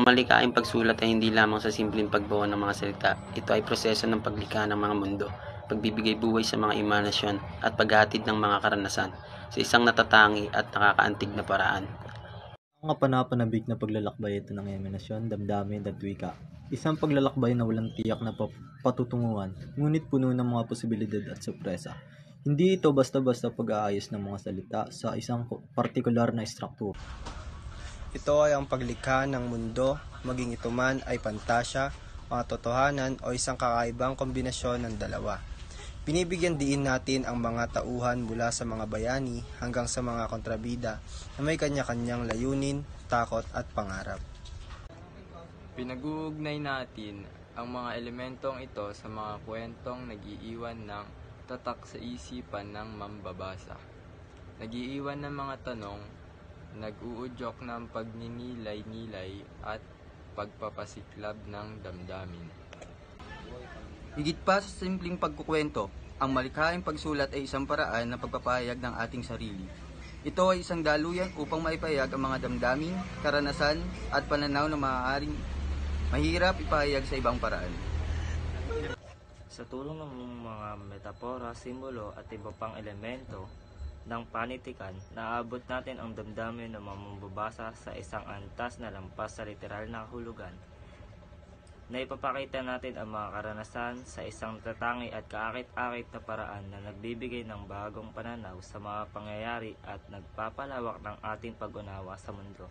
Malikhaing pagsulat ay hindi lamang sa simpleng pagbuo ng mga salita. Ito ay proseso ng paglikha ng mga mundo, pagbibigay buhay sa mga imanasyon at paghatid ng mga karanasan sa isang natatangi at nakakaantig na paraan. Ang kapanapanabik na paglalakbay ito ng imahinasyon, damdamin at wika. Isang paglalakbay na walang tiyak na patutunguhan, ngunit puno ng mga posibilidad at sorpresa. Hindi ito basta-basta pag-aayos ng mga salita sa isang partikular na struktura. Ito ay ang paglikha ng mundo, maging ito man ay pantasya, mga totohanan o isang kakaibang kombinasyon ng dalawa. Binibigyan diin natin ang mga tauhan mula sa mga bayani hanggang sa mga kontrabida na may kanya-kanyang layunin, takot at pangarap. Pinag-uugnay natin ang mga elementong ito sa mga kwentong nag-iiwan ng tatak sa isipan ng mambabasa. Nag-iiwan ng mga tanong, nag-uudyok ng pagninilay-nilay at pagpapasiklab ng damdamin. Higit pa sa simpleng pagkukwento, ang malikhaing pagsulat ay isang paraan ng pagpapahayag ng ating sarili. Ito ay isang daluyan upang maipahayag ang mga damdamin, karanasan at pananaw na maaaring mahirap ipahayag sa ibang paraan. Sa tulong ng mga metapora, simbolo at iba pang elemento ng panitikan, naaabot natin ang damdamin ng mga mambabasa sa isang antas na lampas sa literal na kahulugan. Naipapakita natin ang mga karanasan sa isang natatangi at kaakit-akit na paraan na nagbibigay ng bagong pananaw sa mga pangyayari at nagpapalawak ng ating pag-unawa sa mundo.